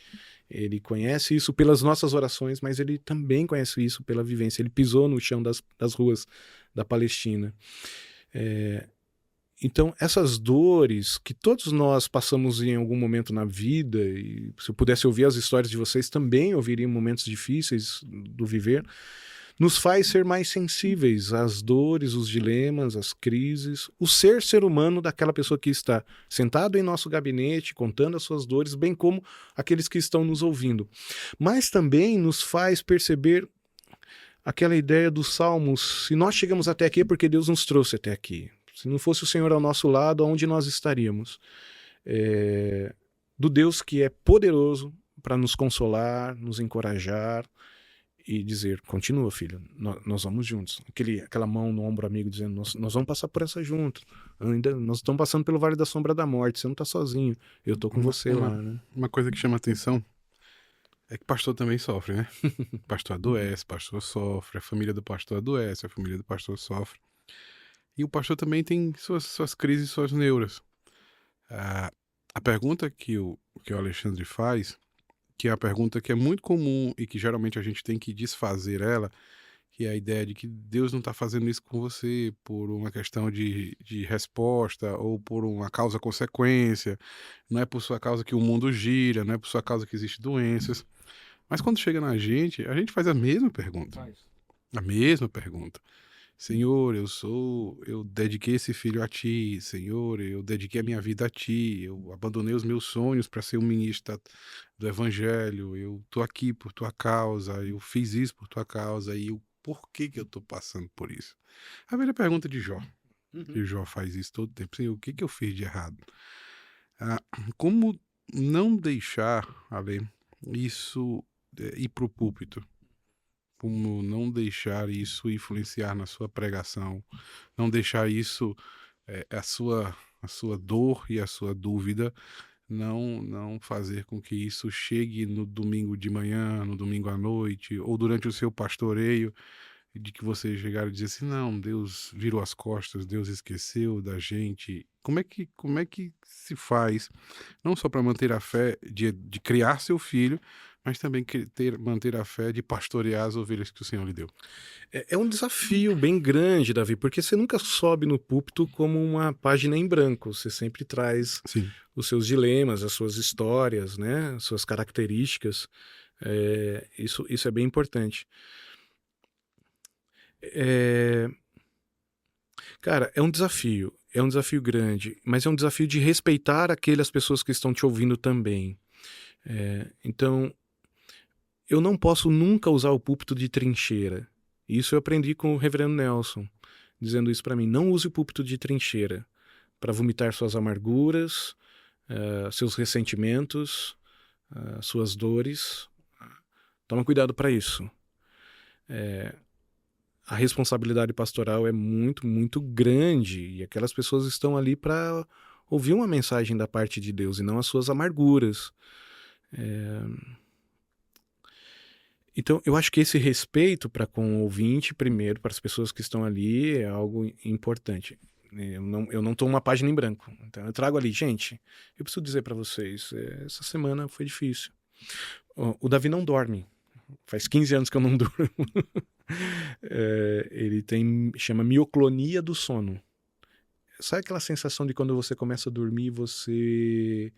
Ele conhece isso pelas nossas orações, mas ele também conhece isso pela vivência. Ele pisou no chão das ruas da Palestina. Então, essas dores que todos nós passamos em algum momento na vida, e se eu pudesse ouvir as histórias de vocês, também ouviriam momentos difíceis do viver, nos faz ser mais sensíveis às dores, os dilemas, às crises, o ser humano daquela pessoa que está sentado em nosso gabinete, contando as suas dores, bem como aqueles que estão nos ouvindo. Mas também nos faz perceber aquela ideia dos Salmos: se nós chegamos até aqui é porque Deus nos trouxe até aqui. Se não fosse o Senhor ao nosso lado, aonde nós estaríamos? Do Deus que é poderoso para nos consolar, nos encorajar e dizer: continua, filho, nós vamos juntos. Aquela mão no ombro amigo dizendo: nós vamos passar por essa junto. Nós estamos passando pelo vale da sombra da morte, você não está sozinho, eu estou com você lá. Né? Uma coisa que chama atenção é que pastor também sofre, né? Pastor adoece, pastor sofre, a família do pastor adoece, a família do pastor sofre. E o pastor também tem suas crises, suas neuras. A pergunta que o Alexandre faz, que é a pergunta que é muito comum e que geralmente a gente tem que desfazer ela, que é a ideia de que Deus não está fazendo isso com você por uma questão de resposta ou por uma causa-consequência, não é por sua causa que o mundo gira, não é por sua causa que existem doenças. Mas quando chega na gente, a gente faz a mesma pergunta. A mesma pergunta. Senhor, eu dediquei esse filho a ti, Senhor, eu dediquei a minha vida a ti, eu abandonei os meus sonhos para ser um ministro do evangelho, eu tô aqui por tua causa, eu fiz isso por tua causa, e por que eu tô passando por isso? A velha pergunta de Jó, que Jó faz isso todo tempo: Senhor, o que eu fiz de errado? Como não deixar, Ale, isso ir pro púlpito? Como não deixar isso influenciar na sua pregação, não deixar isso, a sua dor e a sua dúvida, não fazer com que isso chegue no domingo de manhã, no domingo à noite, ou durante o seu pastoreio, de que você chegar e dizer assim: não, Deus virou as costas, Deus esqueceu da gente. Como é que se faz, não só para manter a fé de criar seu filho, mas também manter a fé de pastorear as ovelhas que o Senhor lhe deu? É um desafio bem grande, Davi, porque você nunca sobe no púlpito como uma página em branco. Você sempre traz Sim. os seus dilemas, as suas histórias, né? As suas características. Isso é bem importante. Cara, é um desafio grande, mas é um desafio de respeitar aquelas pessoas que estão te ouvindo também. Então, eu não posso nunca usar o púlpito de trincheira. Isso eu aprendi com o reverendo Nelson, dizendo isso para mim: não use o púlpito de trincheira para vomitar suas amarguras, seus ressentimentos, suas dores. Toma cuidado para isso. A responsabilidade pastoral é muito, muito grande, e aquelas pessoas estão ali para ouvir uma mensagem da parte de Deus e não as suas amarguras. Então, eu acho que esse respeito para com o ouvinte, primeiro, para as pessoas que estão ali, é algo importante. Eu não estou uma página em branco. Então, eu trago ali: gente, eu preciso dizer para vocês, essa semana foi difícil. O Davi não dorme. Faz 15 anos que eu não durmo. Ele chama mioclonia do sono. Sabe aquela sensação de quando você começa a dormir, você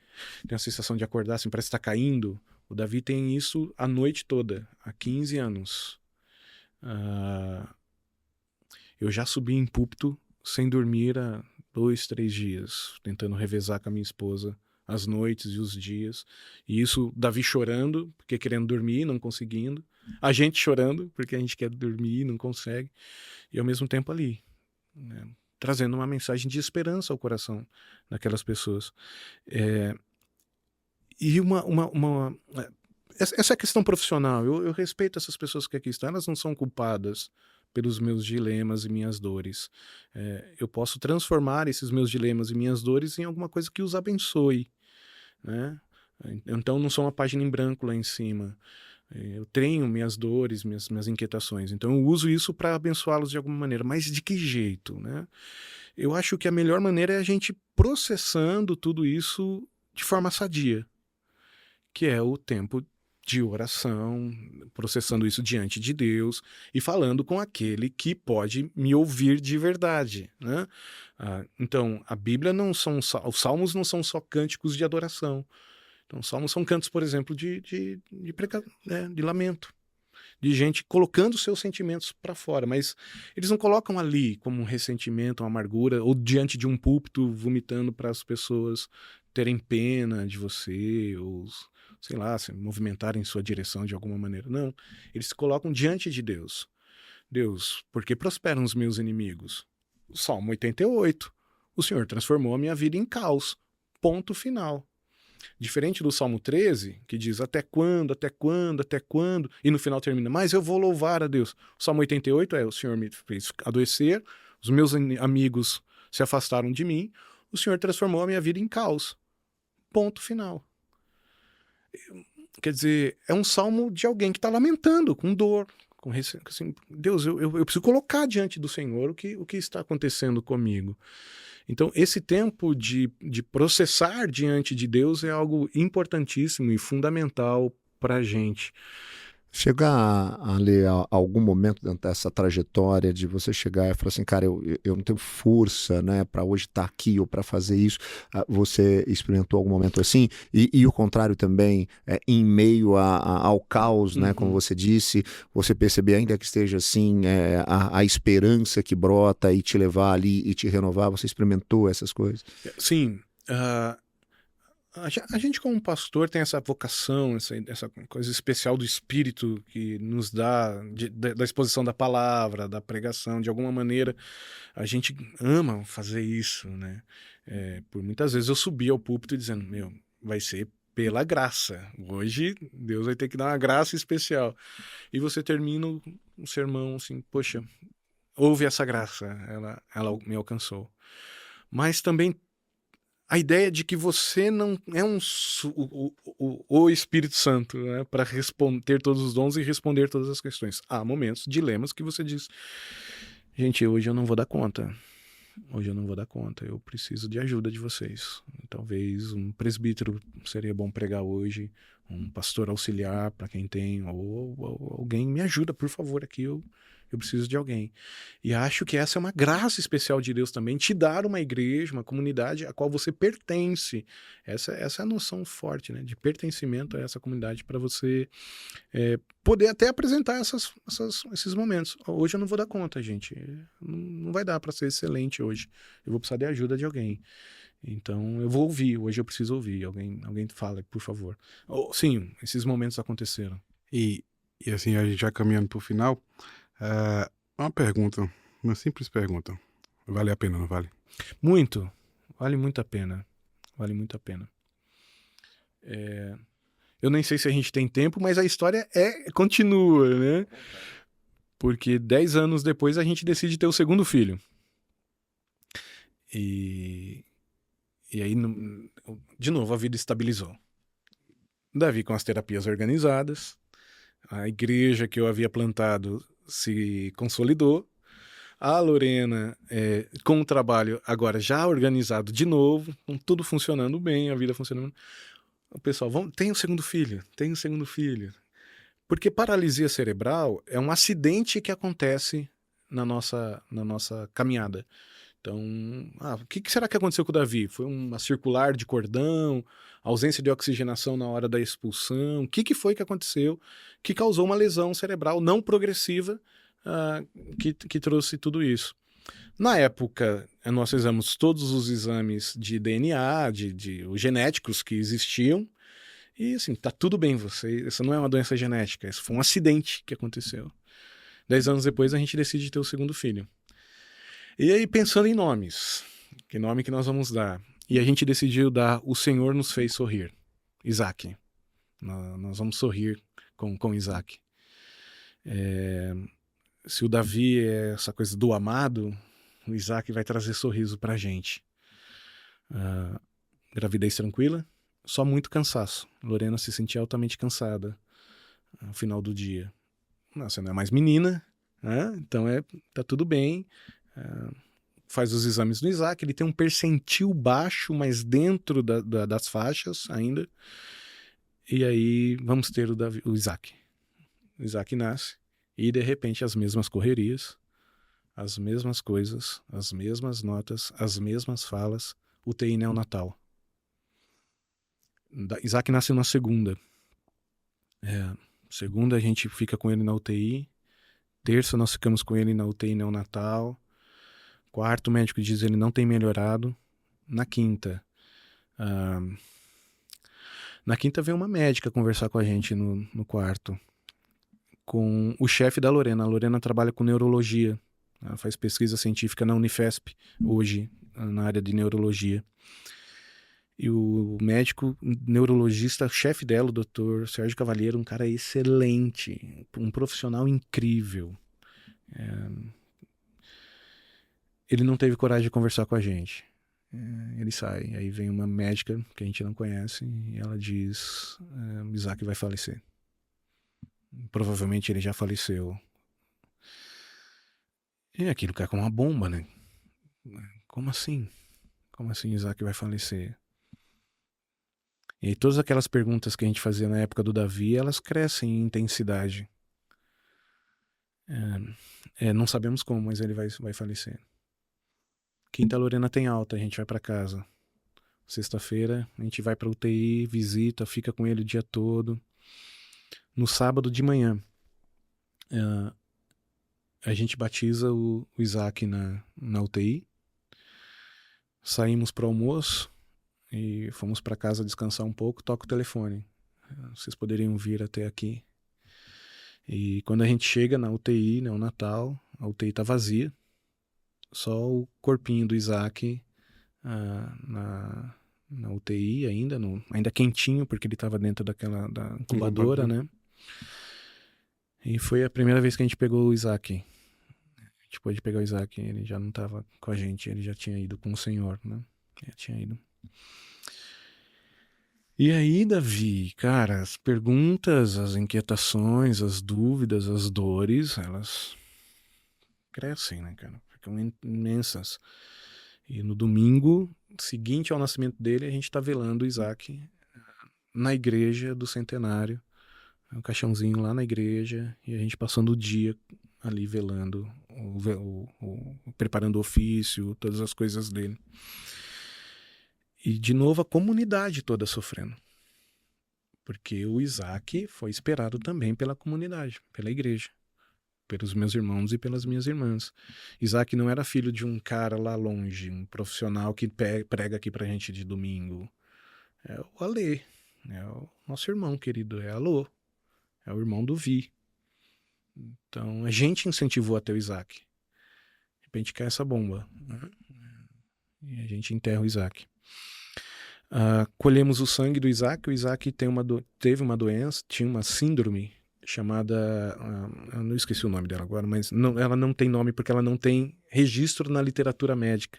tem a sensação de acordar, assim, parece que está caindo? O Davi tem isso a noite toda, há 15 anos. Eu já subi em púlpito sem dormir há 2, 3 dias, tentando revezar com a minha esposa as noites e os dias. E isso, Davi chorando, porque querendo dormir, não conseguindo. A gente chorando, porque a gente quer dormir e não consegue. E ao mesmo tempo ali, né, trazendo uma mensagem de esperança ao coração daquelas pessoas. E essa é a questão profissional. Eu respeito essas pessoas que aqui estão. Elas não são culpadas pelos meus dilemas e minhas dores. Eu posso transformar esses meus dilemas e minhas dores em alguma coisa que os abençoe, né? Então não sou uma página em branco lá em cima. Eu tenho minhas dores, minhas inquietações. Então eu uso isso para abençoá-los de alguma maneira. Mas de que jeito, né? Eu acho que a melhor maneira é a gente processando tudo isso de forma sadia, que é o tempo de oração, processando isso diante de Deus e falando com aquele que pode me ouvir de verdade, né? Então, a Bíblia não são os salmos não são só cânticos de adoração. Então, os salmos são cantos, por exemplo, de lamento, de gente colocando seus sentimentos para fora, mas eles não colocam ali como um ressentimento, uma amargura, ou diante de um púlpito vomitando para as pessoas terem pena de você, ou sei lá, se movimentarem em sua direção de alguma maneira. Não, eles se colocam diante de Deus. Deus, por que prosperam os meus inimigos? Salmo 88. O Senhor transformou a minha vida em caos. Ponto final. Diferente do Salmo 13, que diz até quando, até quando, até quando, e no final termina, mas eu vou louvar a Deus. O Salmo 88 é, o Senhor me fez adoecer, os meus amigos se afastaram de mim, o Senhor transformou a minha vida em caos. Ponto final. Quer dizer, é um salmo de alguém que está lamentando, com dor, com assim, Deus, eu preciso colocar diante do Senhor o que está acontecendo comigo. Então, esse tempo de processar diante de Deus é algo importantíssimo e fundamental para a gente. Chega a ler algum momento dentro dessa trajetória de você chegar e falar assim, cara, eu não tenho força, né, para hoje estar aqui ou para fazer isso. Você experimentou algum momento assim? E o contrário também, em meio ao caos, né, como você disse, você perceber, ainda que esteja assim, a esperança que brota e te levar ali e te renovar, você experimentou essas coisas? Sim. A gente como pastor tem essa vocação, essa coisa especial do Espírito que nos dá, da exposição da palavra, da pregação, de alguma maneira a gente ama fazer isso, né? Por muitas vezes eu subi ao púlpito dizendo, vai ser pela graça, hoje Deus vai ter que dar uma graça especial. E você termina um sermão assim, poxa, houve essa graça, ela me alcançou. Mas também a ideia de que você não é o Espírito Santo, né, para ter todos os dons e responder todas as questões. Há momentos, dilemas que você diz, gente, hoje eu não vou dar conta. Hoje eu não vou dar conta, eu preciso de ajuda de vocês. Talvez um presbítero seria bom pregar hoje, um pastor auxiliar para quem tem, ou alguém me ajuda, por favor, aqui eu preciso de alguém. E acho que essa é uma graça especial de Deus também, te dar uma igreja, uma comunidade a qual você pertence. Essa é a noção forte, né, de pertencimento a essa comunidade para você poder até apresentar esses momentos. Hoje eu não vou dar conta, gente. Não vai dar para ser excelente hoje. Eu vou precisar de ajuda de alguém. Então eu vou ouvir. Hoje eu preciso ouvir. Alguém fala, por favor. Sim, esses momentos aconteceram. E assim, a gente já caminhando para o final, uma pergunta, uma simples pergunta. Vale a pena, não vale? Muito. Vale muito a pena. Vale muito a pena. Eu nem sei se a gente tem tempo, mas a história continua, né? Porque 10 anos depois a gente decide ter o segundo filho. E aí, de novo, a vida estabilizou. Davi com as terapias organizadas, a igreja que eu havia plantado se consolidou, a Lorena com o trabalho agora já organizado de novo, com tudo funcionando bem, a vida funcionando. O pessoal, tem o segundo filho. Porque paralisia cerebral é um acidente que acontece na nossa caminhada. Então, o que será que aconteceu com o Davi? Foi uma circular de cordão, ausência de oxigenação na hora da expulsão? O que foi que aconteceu que causou uma lesão cerebral não progressiva que trouxe tudo isso? Na época, nós fizemos todos os exames de DNA, os genéticos que existiam, e assim, tá tudo bem, isso não é uma doença genética, isso foi um acidente que aconteceu. 10 anos depois a gente decide ter o segundo filho. E aí, pensando em nomes, que nome que nós vamos dar? E a gente decidiu dar O Senhor Nos Fez Sorrir, Isaac. Nós vamos sorrir com Isaac. Se o Davi é essa coisa do amado, o Isaac vai trazer sorriso pra gente. Gravidez tranquila, só muito cansaço. Lorena se sentia altamente cansada. ao final do dia. Não, você não é mais menina, né? Então tá tudo bem. Faz os exames no Isaac, ele tem um percentil baixo, mas dentro das faixas ainda. E aí vamos ter o Isaac. O Isaac nasce e de repente as mesmas correrias, as mesmas coisas, as mesmas notas, as mesmas falas, UTI neonatal. Isaac nasce na segunda. Segunda a gente fica com ele na UTI. Terça nós ficamos com ele na UTI neonatal. Quarto o médico diz que ele não tem melhorado. Na quinta veio uma médica conversar com a gente no quarto. Com o chefe da Lorena. A Lorena trabalha com neurologia. Ela faz pesquisa científica na Unifesp, hoje, na área de neurologia. E o médico neurologista, chefe dela, o Dr. Sérgio Cavalheiro, um cara excelente, um profissional incrível. Ele não teve coragem de conversar com a gente. Ele sai, aí vem uma médica que a gente não conhece e ela diz: Isaac vai falecer. Provavelmente ele já faleceu. E aquilo cai como uma bomba, né? Como assim? Como assim Isaac vai falecer? E aí todas aquelas perguntas que a gente fazia na época do Davi, elas crescem em intensidade. Não sabemos como, mas ele vai falecer. Quinta, a Lorena tem alta, a gente vai para casa. Sexta-feira, a gente vai para UTI, visita, fica com ele o dia todo. No sábado de manhã, a gente batiza o Isaac na UTI. Saímos para o almoço e fomos para casa descansar um pouco. Toca o telefone. Vocês poderiam vir até aqui. E quando a gente chega na UTI, neonatal, a UTI está vazia. Só o corpinho do Isaac na UTI ainda quentinho, porque ele estava dentro da incubadora, né? E foi a primeira vez que a gente pegou o Isaac. A gente pôde pegar o Isaac, ele já não estava com a gente, ele já tinha ido com o Senhor, né? Ele tinha ido. E aí, Davi, cara, as perguntas, as inquietações, as dúvidas, as dores, elas crescem, né, cara? Ficam imensas. E no domingo seguinte ao nascimento dele, a gente está velando o Isaac na igreja do centenário. Um caixãozinho lá na igreja e a gente passando o dia ali velando, preparando o ofício, todas as coisas dele. E de novo a comunidade toda sofrendo. Porque o Isaac foi esperado também pela comunidade, pela igreja, pelos meus irmãos e pelas minhas irmãs. Isaac não era filho de um cara lá longe, um profissional que prega aqui pra gente de domingo. É o Alê, é o nosso irmão querido, é Alô. É o irmão do Vi. Então, a gente incentivou até o Isaac. De repente cai essa bomba. Né? E a gente enterra o Isaac. Colhemos o sangue do Isaac. O Isaac teve uma doença, tinha uma síndrome chamada... eu não esqueci o nome dela agora, mas ela não tem nome porque ela não tem registro na literatura médica.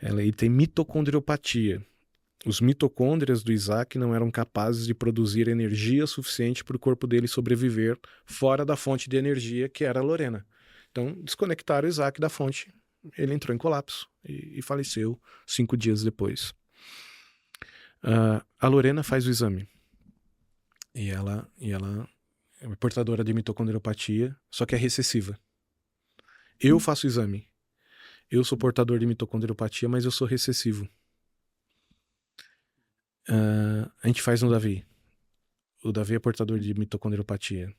Ele tem mitocondriopatia. Os mitocôndrias do Isaac não eram capazes de produzir energia suficiente para o corpo dele sobreviver fora da fonte de energia que era a Lorena. Então, desconectaram o Isaac da fonte. Ele entrou em colapso e faleceu 5 dias depois. A Lorena faz o exame. E ela é portadora de mitocondriopatia, só que é recessiva. Eu faço o exame. Eu sou portador de mitocondriopatia, mas eu sou recessivo. A gente faz no Davi. O Davi é portador de mitocondriopatia.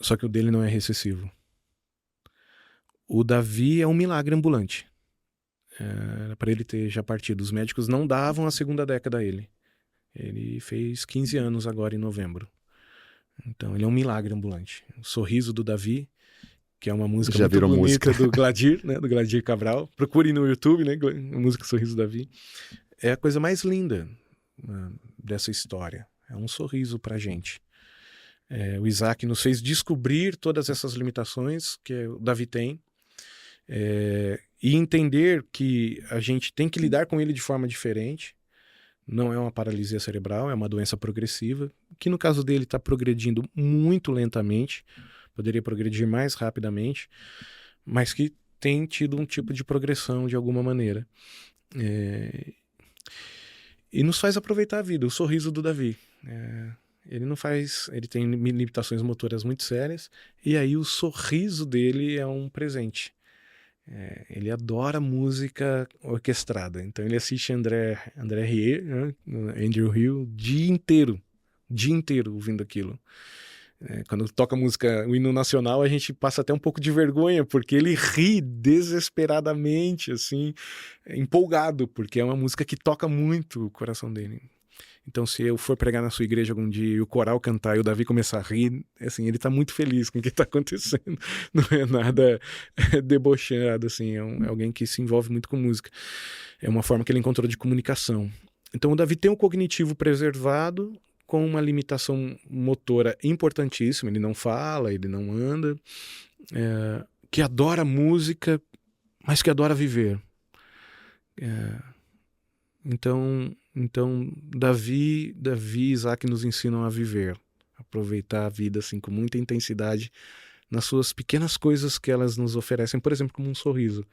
Só que o dele não é recessivo. O Davi é um milagre ambulante. Para ele ter já partido. Os médicos não davam a segunda década a ele. Ele fez 15 anos agora em novembro. Então ele é um milagre ambulante. O sorriso do Davi, que é uma música já muito bonita música. do Gladir, né? Do Gladir Cabral. Procure no YouTube, né? A música Sorriso do Davi. É a coisa mais linda dessa história. É um sorriso pra gente. O Isaac nos fez descobrir todas essas limitações que o Davi tem e entender que a gente tem que lidar com ele de forma diferente. Não é uma paralisia cerebral, é uma doença progressiva. que no caso dele está progredindo muito lentamente, poderia progredir mais rapidamente, mas que tem tido um tipo de progressão de alguma maneira. E nos faz aproveitar a vida, o sorriso do Davi. Ele tem limitações motoras muito sérias, e aí o sorriso dele é um presente. Ele adora música orquestrada, então ele assiste André Rieu, né? Andrew Hill, o dia inteiro ouvindo aquilo. Quando toca música, o hino nacional, a gente passa até um pouco de vergonha, porque ele ri desesperadamente, assim, empolgado, porque é uma música que toca muito o coração dele. Então, se eu for pregar na sua igreja algum dia e o coral cantar e o Davi começar a rir, assim, ele tá muito feliz com o que tá acontecendo. Não é nada debochado, assim, é alguém que se envolve muito com música. É uma forma que ele encontrou de comunicação. Então, o Davi tem um cognitivo preservado, com uma limitação motora importantíssima. Ele não fala, ele não anda, que adora música, mas que adora viver. Então Davi e Isaac nos ensinam a viver, aproveitar a vida assim, com muita intensidade nas suas pequenas coisas que elas nos oferecem, por exemplo, como um sorriso.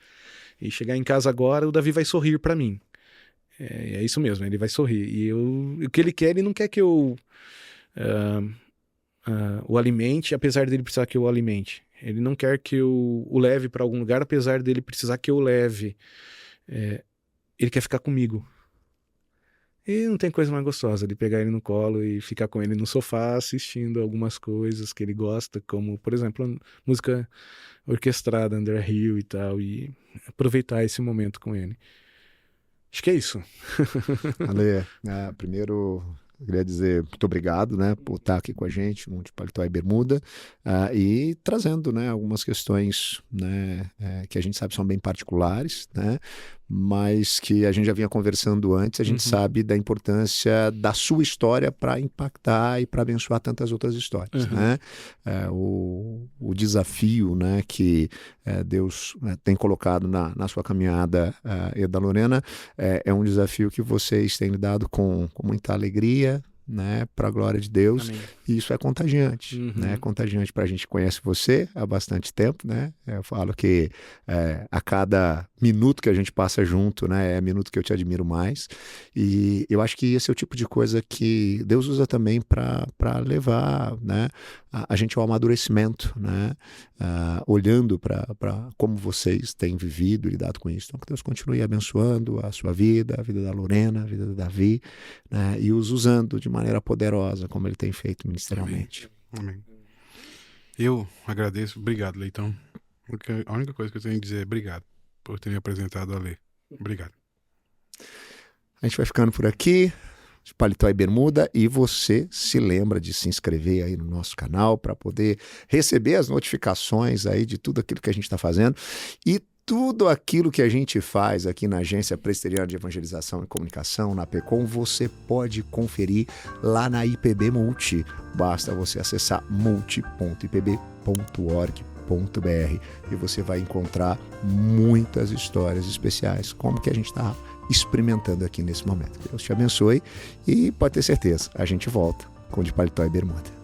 E chegar em casa agora, o Davi vai sorrir para mim. É isso mesmo, ele vai sorrir. E o que ele quer, ele não quer que eu o alimente, apesar dele precisar que eu o alimente. Ele não quer que eu o leve para algum lugar, apesar dele precisar que eu o leve. Ele quer ficar comigo. E não tem coisa mais gostosa de pegar ele no colo e ficar com ele no sofá assistindo algumas coisas que ele gosta, como, por exemplo, música orquestrada, André Hill e tal, e aproveitar esse momento com ele. Acho que é isso. Ale, primeiro eu queria dizer muito obrigado, né, por estar aqui com a gente no De Paletó e Bermuda, e trazendo, né, algumas questões, né, que a gente sabe são bem particulares, né, mas que a gente já vinha conversando antes. A gente sabe da importância da sua história para impactar e para abençoar tantas outras histórias, né? O desafio, né, que Deus tem colocado na sua caminhada, e da Lorena, é um desafio que vocês têm lidado com muita alegria, né, para a glória de Deus. Amém. E isso é contagiante, né? É contagiante para a gente. Conhece você há bastante tempo, né? Eu falo que a cada minuto que a gente passa junto, né, é minuto que eu te admiro mais. E eu acho que esse é o tipo de coisa que Deus usa também para levar, né, a gente ao amadurecimento, né? Olhando para como vocês têm vivido e lidado com isso. Então, que Deus continue abençoando a sua vida, a vida da Lorena, a vida do Davi, né, e os usando de maneira poderosa, como ele tem feito ministerialmente. Amém. Eu agradeço. Obrigado, Leitão. A única coisa que eu tenho a dizer é obrigado por ter me apresentado a Lê. Obrigado. A gente vai ficando por aqui, de Paletó e Bermuda, e você se lembra de se inscrever aí no nosso canal para poder receber as notificações aí de tudo aquilo que a gente está fazendo. E tudo aquilo que a gente faz aqui na Agência Presbiteriana de Evangelização e Comunicação, na PECOM, você pode conferir lá na IPB Multi. Basta você acessar multi.ipb.org.br e você vai encontrar muitas histórias especiais, como que a gente está experimentando aqui nesse momento. Deus te abençoe e pode ter certeza, a gente volta com De Paletó e Bermuda.